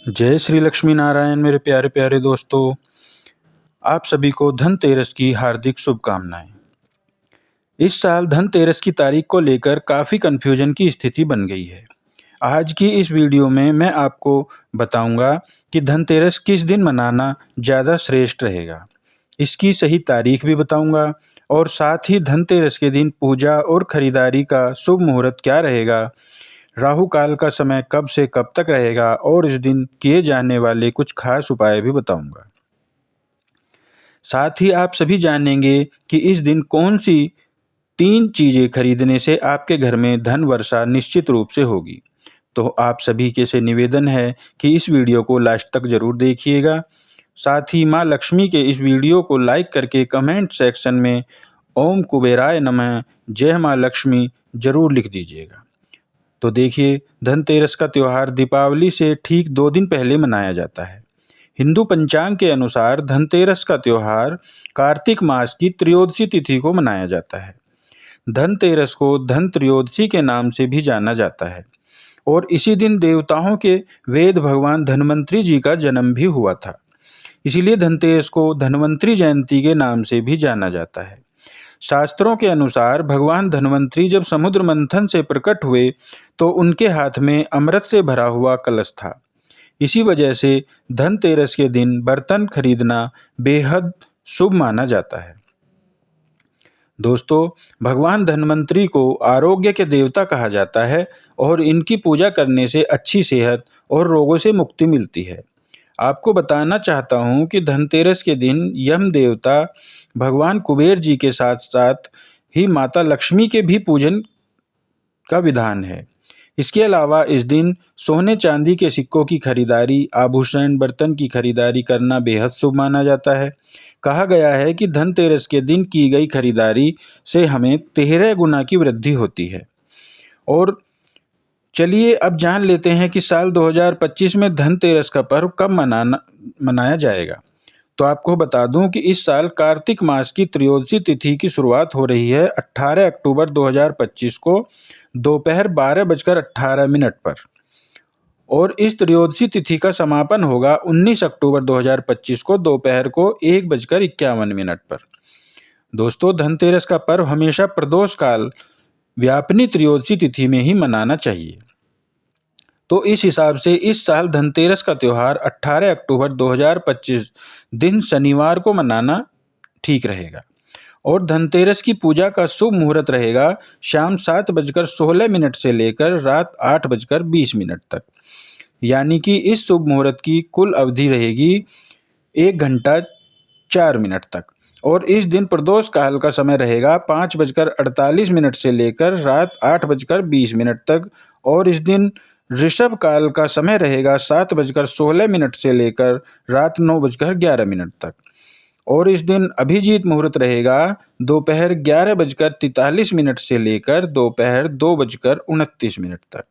जय श्री लक्ष्मी नारायण मेरे प्यारे प्यारे दोस्तों। आप सभी को धनतेरस की हार्दिक शुभकामनाएं। इस साल धनतेरस की तारीख को लेकर काफ़ी कन्फ्यूजन की स्थिति बन गई है। आज की इस वीडियो में मैं आपको बताऊंगा कि धनतेरस किस दिन मनाना ज़्यादा श्रेष्ठ रहेगा। इसकी सही तारीख भी बताऊंगा और साथ ही धनतेरस के दिन पूजा और खरीदारी का शुभ मुहूर्त क्या रहेगा, राहु काल का समय कब से कब तक रहेगा और इस दिन किए जाने वाले कुछ खास उपाय भी बताऊंगा। साथ ही आप सभी जानेंगे कि इस दिन कौन सी 3 चीज़ें खरीदने से आपके घर में धन वर्षा निश्चित रूप से होगी। तो आप सभी के से निवेदन है कि इस वीडियो को लास्ट तक ज़रूर देखिएगा। साथ ही माँ लक्ष्मी के इस वीडियो को लाइक करके कमेंट सेक्शन में ओम कुबेराय नमः, जय माँ लक्ष्मी ज़रूर लिख दीजिएगा। तो देखिए, धनतेरस का त्यौहार दीपावली से ठीक 2 दिन पहले मनाया जाता है। हिंदू पंचांग के अनुसार धनतेरस का त्यौहार कार्तिक मास की त्रयोदशी तिथि को मनाया जाता है। धनतेरस को धन त्रयोदशी के नाम से भी जाना जाता है और इसी दिन देवताओं के वेद भगवान धन्वंतरी जी का जन्म भी हुआ था। इसीलिए धनतेरस को धन्वंतरी जयंती के नाम से भी जाना जाता है। शास्त्रों के अनुसार भगवान धन्वंतरी जब समुद्र मंथन से प्रकट हुए तो उनके हाथ में अमृत से भरा हुआ कलश था। इसी वजह से धनतेरस के दिन बर्तन खरीदना बेहद शुभ माना जाता है। दोस्तों, भगवान धन्वंतरी को आरोग्य के देवता कहा जाता है और इनकी पूजा करने से अच्छी सेहत और रोगों से मुक्ति मिलती है। आपको बताना चाहता हूँ कि धनतेरस के दिन यम देवता भगवान कुबेर जी के साथ साथ ही माता लक्ष्मी के भी पूजन का विधान है। इसके अलावा इस दिन सोने चांदी के सिक्कों की खरीदारी, आभूषण, बर्तन की खरीदारी करना बेहद शुभ माना जाता है। कहा गया है कि धनतेरस के दिन की गई खरीदारी से हमें 13 गुना की वृद्धि होती है। और चलिए अब जान लेते हैं कि साल 2025 में धनतेरस का पर्व कब मनाया जाएगा। तो आपको बता दूं कि इस साल कार्तिक मास की त्रयोदशी तिथि की शुरुआत हो रही है 18 अक्टूबर 2025 को दोपहर 12:18 पर और इस त्रयोदशी तिथि का समापन होगा 19 अक्टूबर 2025 को दोपहर को 1:51 पर। दोस्तों, धनतेरस का पर्व हमेशा प्रदोष काल व्यापिनी त्रयोदशी तिथि में ही मनाना चाहिए। तो इस हिसाब से इस साल धनतेरस का त्यौहार 18 अक्टूबर 2025 दिन शनिवार को मनाना ठीक रहेगा और धनतेरस की पूजा का शुभ मुहूर्त रहेगा शाम 7:16 से लेकर रात 8:20 तक। यानी कि इस शुभ मुहूर्त की कुल अवधि रहेगी 1 घंटा 4 मिनट तक और इस दिन प्रदोष काल का समय रहेगा 5:48 से लेकर रात 8:20 तक और इस दिन ऋषभ काल का समय रहेगा 7:16 से लेकर रात 9:11 तक और इस दिन अभिजीत मुहूर्त रहेगा दोपहर 11:43 से लेकर दोपहर 2:29 तक।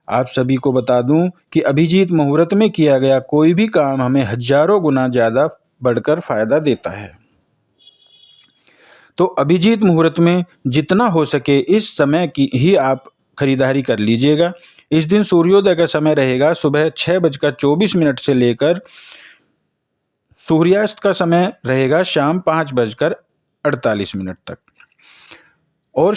आप सभी को बता दूं कि अभिजीत मुहूर्त में किया गया कोई भी काम हमें हजारों गुना ज़्यादा बढ़कर फायदा देता है। तो अभिजीत मुहूर्त में जितना हो सके इस समय की ही आप खरीदारी कर लीजिएगा। इस दिन सूर्योदय का समय रहेगा सुबह 6:24 से लेकर सूर्यास्त का समय रहेगा शाम 5:48 तक। और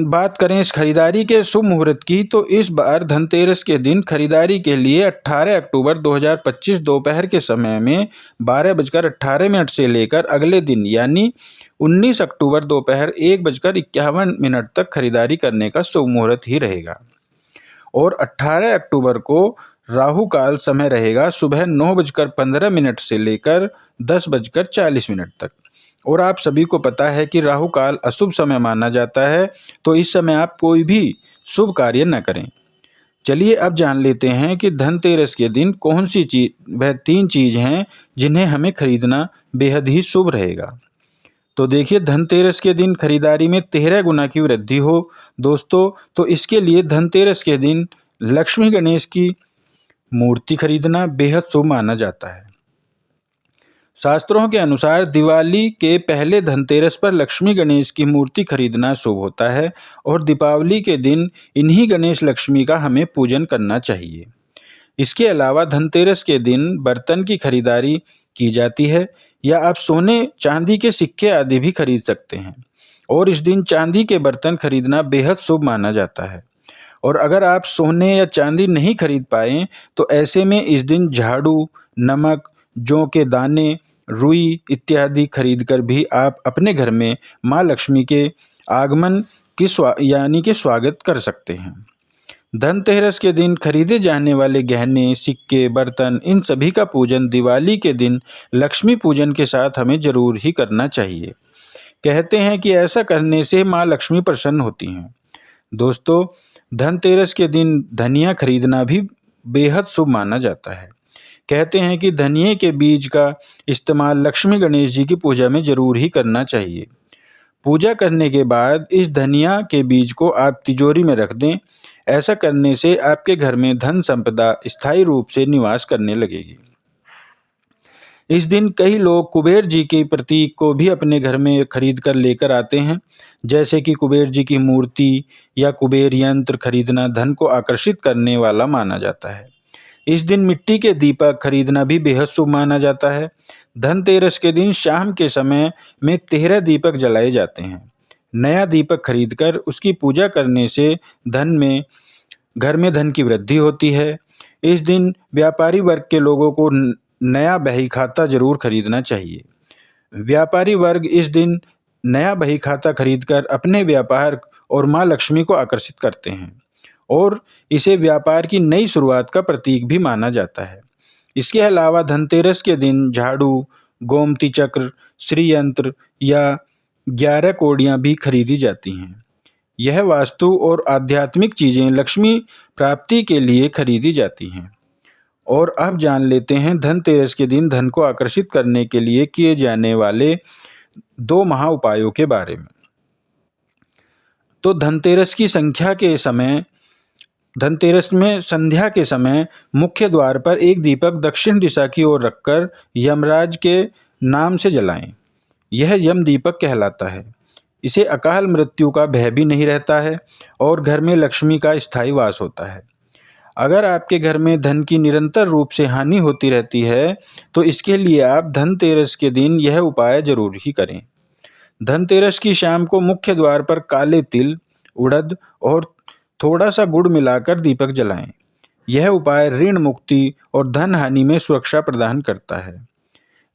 बात करें इस खरीदारी के शुभ मुहूर्त की तो इस बार धनतेरस के दिन खरीदारी के लिए 18 अक्टूबर 2025 दोपहर के समय में 12:18 से लेकर अगले दिन यानी 19 अक्टूबर दोपहर 1:51 तक खरीदारी करने का शुभ मुहूर्त ही रहेगा। और 18 अक्टूबर को राहु काल समय रहेगा सुबह 9:15 से लेकर 10:40 तक। और आप सभी को पता है कि राहु काल अशुभ समय माना जाता है, तो इस समय आप कोई भी शुभ कार्य न करें। चलिए अब जान लेते हैं कि धनतेरस के दिन कौन सी वह 3 चीज़ हैं जिन्हें हमें खरीदना बेहद ही शुभ रहेगा। तो देखिए, धनतेरस के दिन खरीदारी में 13 गुना की वृद्धि हो दोस्तों, तो इसके लिए धनतेरस के दिन लक्ष्मी गणेश की मूर्ति खरीदना बेहद शुभ माना जाता है। शास्त्रों के अनुसार दिवाली के पहले धनतेरस पर लक्ष्मी गणेश की मूर्ति खरीदना शुभ होता है और दीपावली के दिन इन्हीं गणेश लक्ष्मी का हमें पूजन करना चाहिए। इसके अलावा धनतेरस के दिन बर्तन की खरीदारी की जाती है, या आप सोने चांदी के सिक्के आदि भी खरीद सकते हैं। और इस दिन चांदी के बर्तन खरीदना बेहद शुभ माना जाता है। और अगर आप सोने या चांदी नहीं खरीद पाएँ, तो ऐसे में इस दिन झाड़ू, नमक, जौ के दाने, रुई इत्यादि खरीदकर भी आप अपने घर में माँ लक्ष्मी के आगमन की यानी कि स्वागत कर सकते हैं। धनतेरस के दिन खरीदे जाने वाले गहने, सिक्के, बर्तन, इन सभी का पूजन दिवाली के दिन लक्ष्मी पूजन के साथ हमें जरूर ही करना चाहिए। कहते हैं कि ऐसा करने से माँ लक्ष्मी प्रसन्न होती हैं। दोस्तों, धनतेरस के दिन धनिया खरीदना भी बेहद शुभ माना जाता है। कहते हैं कि धनिये के बीज का इस्तेमाल लक्ष्मी गणेश जी की पूजा में जरूर ही करना चाहिए। पूजा करने के बाद इस धनिया के बीज को आप तिजोरी में रख दें। ऐसा करने से आपके घर में धन संपदा स्थायी रूप से निवास करने लगेगी। इस दिन कई लोग कुबेर जी के प्रतीक को भी अपने घर में खरीद कर लेकर आते हैं, जैसे कि कुबेर जी की मूर्ति या कुबेर यंत्र खरीदना धन को आकर्षित करने वाला माना जाता है। इस दिन मिट्टी के दीपक खरीदना भी बेहद शुभ माना जाता है। धनतेरस के दिन शाम के समय में 13 दीपक जलाए जाते हैं। नया दीपक खरीदकर उसकी पूजा करने से घर में धन की वृद्धि होती है। इस दिन व्यापारी वर्ग के लोगों को नया बही खाता जरूर खरीदना चाहिए। व्यापारी वर्ग इस दिन नया बही खाता खरीदकर अपने व्यापार और माँ लक्ष्मी को आकर्षित करते हैं, और इसे व्यापार की नई शुरुआत का प्रतीक भी माना जाता है। इसके अलावा धनतेरस के दिन झाड़ू, गोमती चक्र, श्री यंत्र या 11 कौड़ियाँ भी खरीदी जाती हैं। यह वास्तु और आध्यात्मिक चीज़ें लक्ष्मी प्राप्ति के लिए खरीदी जाती हैं। और अब जान लेते हैं धनतेरस के दिन धन को आकर्षित करने के लिए किए जाने वाले 2 महा उपायों के बारे में। तो धनतेरस में संध्या के समय मुख्य द्वार पर एक दीपक दक्षिण दिशा की ओर रखकर यमराज के नाम से जलाएं। यह यम दीपक कहलाता है। इसे अकाल मृत्यु का भय भी नहीं रहता है और घर में लक्ष्मी का स्थायी वास होता है। अगर आपके घर में धन की निरंतर रूप से हानि होती रहती है, तो इसके लिए आप धनतेरस के दिन यह उपाय जरूर ही करें। धनतेरस की शाम को मुख्य द्वार पर काले तिल, उड़द और थोड़ा सा गुड़ मिलाकर दीपक जलाएं। यह उपाय ऋण मुक्ति और धन हानि में सुरक्षा प्रदान करता है।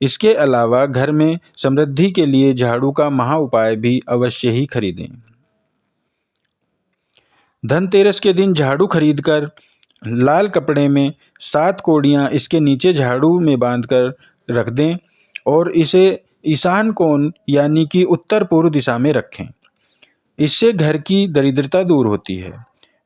इसके अलावा घर में समृद्धि के लिए झाड़ू का महा उपाय भी अवश्य ही खरीदें। धनतेरस के दिन झाड़ू खरीदकर लाल कपड़े में 7 कौड़ियाँ इसके नीचे झाड़ू में बांधकर रख दें और इसे ईशान कोण यानी कि उत्तर पूर्व दिशा में रखें। इससे घर की दरिद्रता दूर होती है,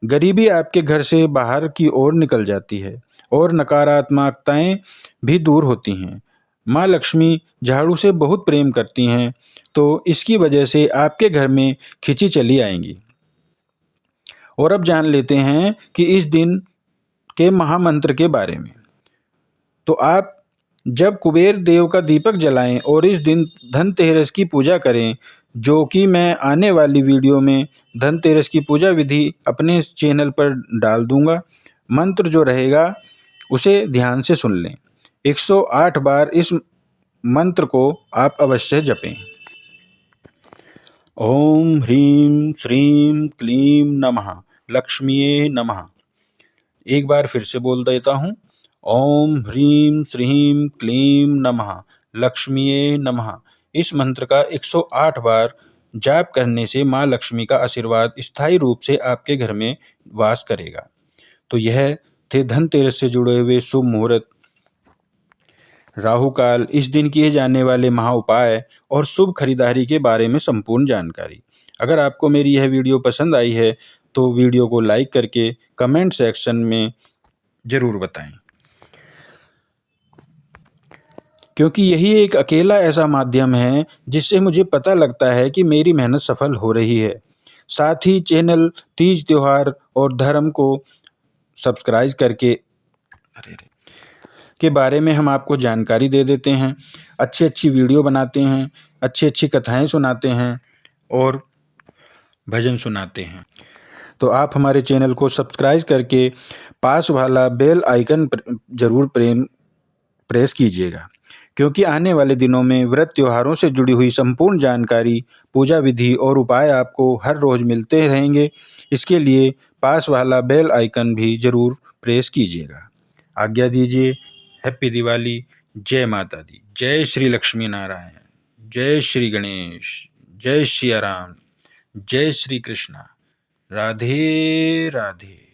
गरीबी आपके घर से बाहर की ओर निकल जाती है और नकारात्मकताएं भी दूर होती हैं। माँ लक्ष्मी झाड़ू से बहुत प्रेम करती हैं, तो इसकी वजह से आपके घर में खिंची चली आएंगी। और अब जान लेते हैं कि इस दिन के महामंत्र के बारे में। तो आप जब कुबेर देव का दीपक जलाएं और इस दिन धनतेरस की पूजा करें, जो कि मैं आने वाली वीडियो में धनतेरस की पूजा विधि अपने चैनल पर डाल दूंगा। मंत्र जो रहेगा उसे ध्यान से सुन लें। 108 बार इस मंत्र को आप अवश्य जपें। ओम ह्रीं श्रीं क्लीं नमः लक्ष्मीये नमः। एक बार फिर से बोल देता हूँ। ओम ह्रीं श्रीं क्लीं नमः लक्ष्मीये नमः। इस मंत्र का 108 बार जाप करने से माँ लक्ष्मी का आशीर्वाद स्थायी रूप से आपके घर में वास करेगा। तो यह थे धनतेरस से जुड़े हुए शुभ मुहूर्त, राहु काल, इस दिन किए जाने वाले महा उपाय और शुभ खरीदारी के बारे में संपूर्ण जानकारी। अगर आपको मेरी यह वीडियो पसंद आई है तो वीडियो को लाइक करके कमेंट सेक्शन में ज़रूर बताएं, क्योंकि यही एक अकेला ऐसा माध्यम है जिससे मुझे पता लगता है कि मेरी मेहनत सफल हो रही है। साथ ही चैनल तीज त्योहार और धर्म को सब्सक्राइब करके के बारे में हम आपको जानकारी दे देते हैं, अच्छी अच्छी वीडियो बनाते हैं, अच्छी अच्छी कथाएं सुनाते हैं और भजन सुनाते हैं। तो आप हमारे चैनल को सब्सक्राइब करके पास वाला बेल आइकन जरूर प्रेस कीजिएगा, क्योंकि आने वाले दिनों में व्रत त्योहारों से जुड़ी हुई संपूर्ण जानकारी, पूजा विधि और उपाय आपको हर रोज मिलते रहेंगे। इसके लिए पास वाला बेल आइकन भी जरूर प्रेस कीजिएगा। आज्ञा दीजिए। हैप्पी दिवाली। जय माता दी। जय श्री लक्ष्मी नारायण। जय श्री गणेश। जय श्री राम। जय श्री कृष्णा। राधे राधे।